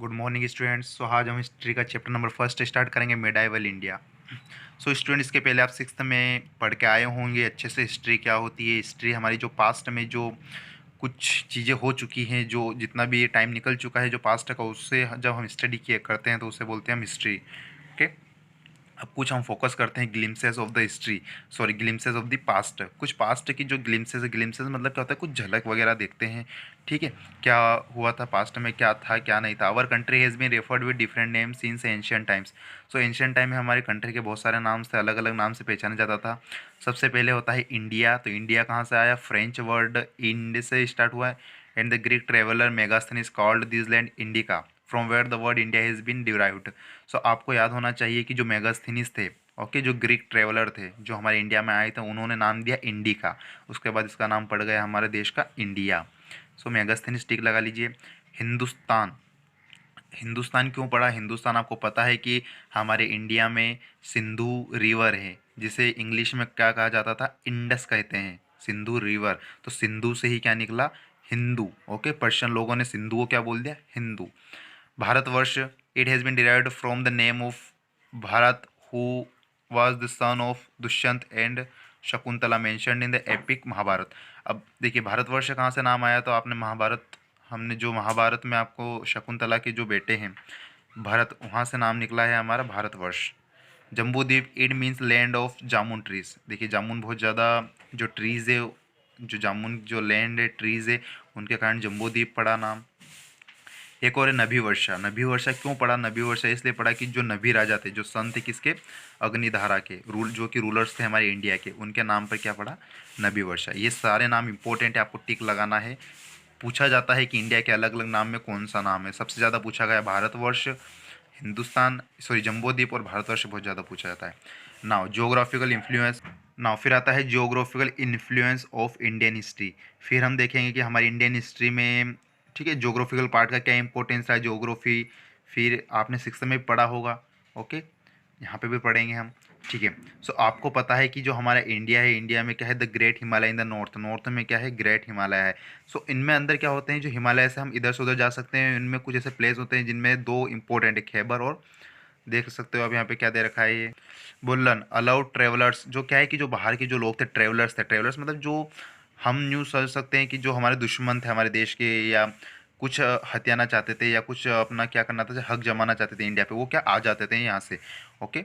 Good morning students. सो आज हम history का चैप्टर नंबर फर्स्ट स्टार्ट करेंगे, मेडाइवल इंडिया। सो स्टूडेंट्स, इसके पहले आप सिक्स्थ में पढ़ के आए होंगे अच्छे से हिस्ट्री क्या होती है। हिस्ट्री हमारी जो पास्ट में जो कुछ चीज़ें हो चुकी हैं, जो जितना भी ये टाइम निकल चुका है जो पास्ट का, उससे जब हम स्टडी किए करते हैं तो उसे बोलते हैं हम हिस्ट्री। ओके, अब कुछ हम फोकस करते हैं glimpses of the history, sorry glimpses of the past. कुछ पास्ट की जो ग्लिम्सेस मतलब क्या होता है, कुछ झलक वगैरह देखते हैं। ठीक है, क्या हुआ था पास्ट में, क्या था क्या नहीं था। Our country has been referred with different names since ancient times. So ancient time में हमारे कंट्री के बहुत सारे नाम से, अलग अलग नाम से पहचाना जाता था। सबसे पहले होता है इंडिया। तो इंडिया कहाँ से आया? फ्रेंच वर्ड इंड से स्टार्ट हुआ है। And the Greek traveller Megasthenes called this land Indica, from where the word India has been derived. So आपको याद होना चाहिए कि जो मेगास्थनीज थे, ओके, जो ग्रीक ट्रेवलर थे जो हमारे इंडिया में आए थे, उन्होंने नाम दिया इंडिका। उसके बाद इसका नाम पड़ गया हमारे देश का इंडिया। सो मेगास्थनीज टिक लगा लीजिए। हिंदुस्तान, हिंदुस्तान क्यों पड़ा? हिंदुस्तान आपको पता है कि हमारे इंडिया में सिंधु रिवर है, जिसे इंग्लिश में क्या कहा जाता था? इंडस कहते हैं, सिंधु रिवर। तो सिंधु से ही क्या निकला? हिंदू। ओके, पर्शियन लोगों ने सिंधु को क्या बोल दिया? Hindu. Bharatvarsh, it has been derived from the name of Bharat, who was the son of Dushyant and Shakuntala mentioned in the epic Mahabharat. अब देखिए, भारतवर्ष कहाँ से नाम आया? तो आपने महाभारत, हमने जो महाभारत में आपको शकुंतला के जो बेटे हैं भरत, वहाँ से नाम निकला है हमारा भारतवर्ष। जम्बू द्वीप, it means land of jamun trees. देखिए, जामुन बहुत ज़्यादा जो ट्रीज़ है, जो जामुन जो लैंड है, ट्रीज़ है, उनके कारण जम्बू द्वीप पड़ा नाम। एक और है नभी वर्षा। नभी वर्षा क्यों पड़ा? नभी वर्षा इसलिए पड़ा कि जो नभी राजा थे, जो सन थे किसके? अग्निधारा के, जो कि रूलर्स थे हमारे इंडिया के, उनके नाम पर क्या पड़ा? नभी वर्षा। ये सारे नाम इंपॉर्टेंट है, आपको टिक लगाना है। पूछा जाता है कि इंडिया के अलग अलग नाम में कौन सा नाम है। सबसे ज़्यादा पूछा गया भारतवर्ष, हिंदुस्तान, सॉरी जम्बूद्वीप और भारतवर्ष बहुत ज़्यादा पूछा जाता है। Now geographical influence. नाउ फिर आता है geographical influence of Indian history. फिर हम देखेंगे कि हमारी इंडियन हिस्ट्री में, ठीक है, जोग्राफिकल पार्ट का क्या इंपॉर्टेंस है, ज्योग्राफी। फिर आपने सिक्स्थ में पढ़ा होगा, ओके, यहाँ पे भी पढ़ेंगे हम। ठीक है, सो आपको पता है कि जो हमारा इंडिया है, इंडिया में क्या है? The great Himalaya in the north. North में क्या है? ग्रेट हिमालय है। सो इनमें अंदर क्या होते हैं? जो हिमालय से हम इधर से उधर जा सकते हैं, इनमें कुछ ऐसे प्लेस होते हैं जिनमें दो इंपॉर्टेंट है, खैबर और, देख सकते हो आप यहाँ पे क्या दे रखा है ये, बुल्लन अलाउड ट्रेवलर्स। जो क्या है कि जो बाहर के जो लोग थे, ट्रेवलर्स थे। ट्रेवलर्स मतलब जो हम न्यूज़ समझ सकते हैं कि जो हमारे दुश्मन थे हमारे देश के, या कुछ हथियाना चाहते थे, या कुछ अपना क्या करना था, हक जमाना चाहते थे इंडिया पे, वो क्या आ जाते थे यहाँ से। ओके,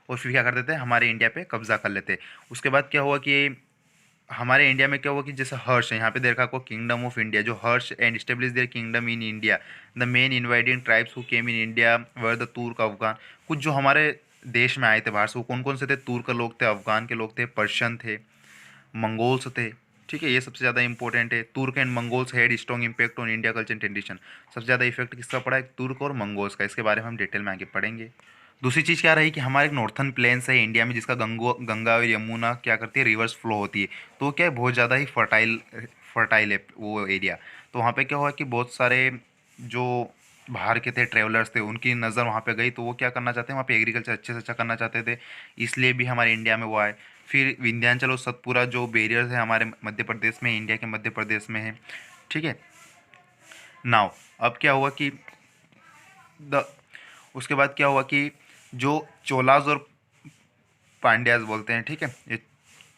और फिर क्या करते थे? हमारे इंडिया पे कब्जा कर लेते। उसके बाद क्या हुआ कि हमारे इंडिया में क्या हुआ कि जैसे हर्ष है, यहाँ पे देखा को किंगडम ऑफ इंडिया, जो Harsh and establish their kingdom in India. The main invading tribes who came in India were the Turk Afghan. कुछ जो हमारे देश में आए थे बाहर से, वो कौन कौन से थे? तुर्क लोग थे, अफगान के लोग थे, पर्शियन थे, मंगोल्स थे। ठीक है, ये सबसे ज़्यादा इंपॉर्टेंट है। तुर्क and Mongols had strong impact on India culture and tradition. सबसे ज़्यादा इफेक्ट किसका पड़ा है? तुर्क और मंगोल्स का। इसके बारे में हम डिटेल में आगे पढ़ेंगे। दूसरी चीज़ क्या रही कि हमारे एक नॉर्थन प्लेन्स है इंडिया में, जिसका गंगा और यमुना क्या करती है? रिवर्स फ्लो होती है। तो वो क्या है? बहुत ज़्यादा ही फर्टाइल फर्टाइल है वो एरिया। तो वहाँ पे क्या हुआ कि बहुत सारे जो बाहर के थे, ट्रेवलर्स थे, उनकी नज़र वहाँ पे गई, तो वो क्या करना चाहते हैं? वहाँ पे एग्रीकल्चर अच्छे से अच्छा करना चाहते थे, इसलिए भी हमारे इंडिया में वो आए। फिर विंध्याचल और सतपुरा जो बैरियर्स है हमारे मध्य प्रदेश में, इंडिया के मध्य प्रदेश में है। ठीक है, नाउ अब क्या हुआ कि द उसके बाद क्या हुआ कि जो चोलाज और पांड्याज बोलते हैं, ठीक है, ये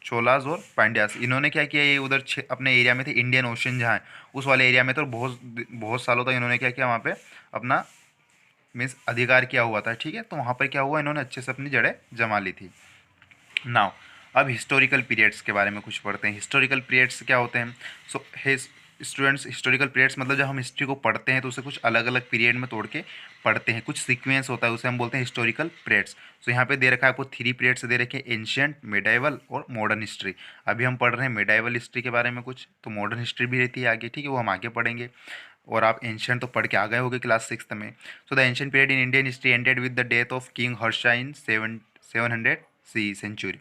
चोलाज और पांड्यास, इन्होंने क्या किया? ये उधर अपने एरिया में थे, इंडियन ओशन जहाँ है उस वाले एरिया में, तो बहुत बहुत सालों तक इन्होंने क्या किया? वहाँ पे अपना मीन्स अधिकार किया हुआ था। ठीक है, तो वहाँ पर क्या हुआ? इन्होंने अच्छे से अपनी जड़ें जमा ली थी। नाउ अब हिस्टोरिकल पीरियड्स के बारे में कुछ पढ़ते हैं। हिस्टोरिकल पीरियड्स क्या होते हैं? सो स्टूडेंट्स, हिस्टोरिकल पीरियड्स मतलब जब हम हिस्ट्री को पढ़ते हैं तो उसे कुछ अलग अलग पीरियड में तोड़ के पढ़ते हैं, कुछ सीक्वेंस होता है, उसे हम बोलते हैं हिस्टोरिकल पीरियड्स। सो यहाँ पे दे रखा है आपको 3 पीरियड्स दे रखे हैं, एंशियंट, मिडाइवल और मॉडर्न हिस्ट्री। अभी हम पढ़ रहे हैं मिडाइवल हिस्ट्री के बारे में कुछ, तो मॉडर्न हिस्ट्री भी रहती है आगे, ठीक है, वो हम आगे पढ़ेंगे। और आप एंशियंट तो पढ़ के आ गए होगे क्लास सिक्स्थ में। So the ancient period in Indian history ended with the death of king Harsha in 700 C century.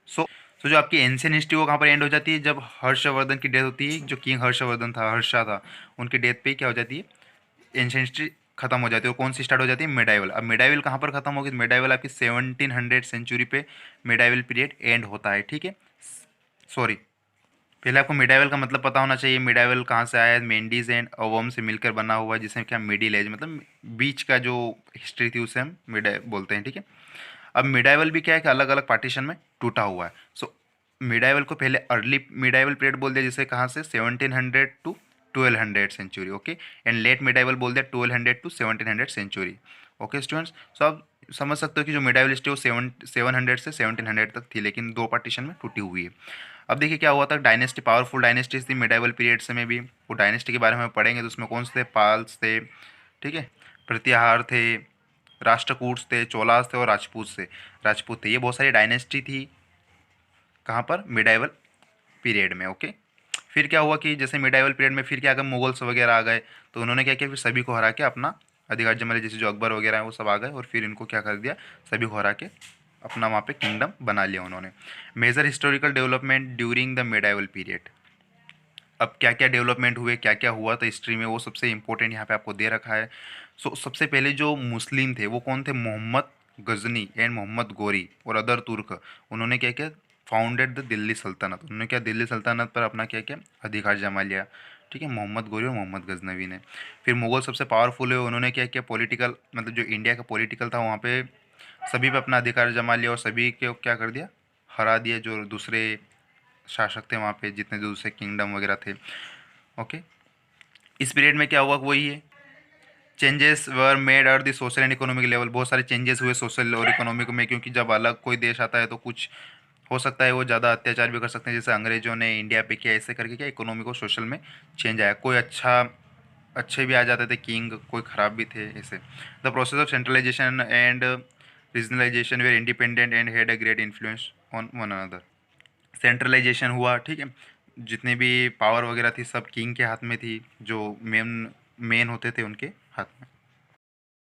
So जो आपकी एंशियंट हिस्ट्री वो कहाँ पर एंड हो जाती है? जब हर्षवर्धन की डेथ होती है, जो किंग हर्षवर्धन था, हर्षा था, उनकी डेथ पे क्या हो जाती है? एंशियंट हिस्ट्री खत्म हो जाती है। और कौन सी स्टार्ट हो जाती है? मिडाइवल। अब मिडाइवल कहाँ पर खत्म होगी? मिडाइवल आपकी 1700 सेंचुरी पे मिडाइवल पीरियड एंड होता है। ठीक है, सॉरी पहले आपको मिडाइवल का मतलब पता होना चाहिए। मिडाइवल कहाँ से आया है? मेंडीज एंड अवोम से मिलकर बना हुआ है, जिसमें क्या मिडिल एज मतलब बीच का जो हिस्ट्री थी उसे हम मिडाइव बोलते हैं, ठीक है। अब मिडाइवल भी क्या है कि अलग अलग पार्टीशन में टूटा हुआ है। सो मिडाइवल को पहले अर्ली मिडाइवल पीरियड बोल दिया, जिसे कहाँ से 1700 to 1200 century, okay. And late medieval बोल दिया 1200 to 1700 century, okay students. So आप समझ सकते हो कि जो मिडाइवल हिस्ट्री वो 700 से 1700 तक थी, लेकिन दो पार्टीशन में टूटी हुई है। अब देखिए क्या हुआ था, डायनेस्टी पावरफुल डायनेस्टीज थी मिडाइवल पीरियड्स में भी। वो डायनेस्टी के बारे में पढ़ेंगे तो उसमें कौन से थे? पाल्स थे, ठीक है, प्रतिहार थे, राष्ट्रकूट्स थे, चोलास थे और राजपूत थे। ये बहुत सारी डायनेस्टी थी कहाँ पर? मिडाइवल पीरियड में, ओके। फिर क्या हुआ कि जैसे मिडाइवल पीरियड में फिर क्या आ गए, मुगल्स वगैरह आ गए, तो उन्होंने क्या किया, फिर सभी को हरा के अपना अधिकार जमाया। जैसे जो अकबर वगैरह है वो सब आ गए और फिर इनको क्या कर दिया, सभी को हरा के अपना वहाँ पे किंगडम बना लिया उन्होंने। Major historical development during the medieval period. अब क्या क्या डेवलपमेंट हुए, क्या क्या हुआ था हिस्ट्री में, वो सबसे इंपॉर्टेंट यहाँ पे आपको दे रखा है। सो सबसे पहले जो मुस्लिम थे वो कौन थे? मोहम्मद गजनी एंड मोहम्मद गोरी और अदर तुर्क। उन्होंने क्या किया, फाउंडेड द दिल्ली सल्तनत। उन्होंने क्या, दिल्ली सल्तनत पर अपना क्या किया, अधिकार जमा लिया, ठीक है, मोहम्मद गोरी और मोहम्मद गजनवी ने। फिर मुगल सबसे पावरफुल है, उन्होंने क्या किया, पॉलिटिकल मतलब जो इंडिया का पॉलिटिकल था वहाँ पे सभी पे अपना अधिकार जमा लिया और सभी को क्या कर दिया, हरा दिया, जो दूसरे शासक थे वहाँ पे, जितने दूसरे किंगडम वगैरह थे, ओके। इस पीरियड में क्या हुआ, वही है, changes were made at the social and economic level. बहुत सारे चेंजेस हुए सोशल और इकोनॉमिक में, क्योंकि जब अलग कोई देश आता है तो कुछ हो सकता है वो ज़्यादा अत्याचार भी कर सकते हैं, जैसे अंग्रेजों ने इंडिया पे किया। ऐसे करके क्या इकोनॉमिक और सोशल में चेंज आया। कोई अच्छे भी आ जाते थे किंग, कोई ख़राब भी थे, ऐसे। The process of centralisation and regionalisation were independent and had a great influence on one another. Centralisation हुआ, ठीक है, जितने भी पावर वगैरह थी सब किंग के हाथ में थी, जो मेन मेन होते थे उनके हाथ में।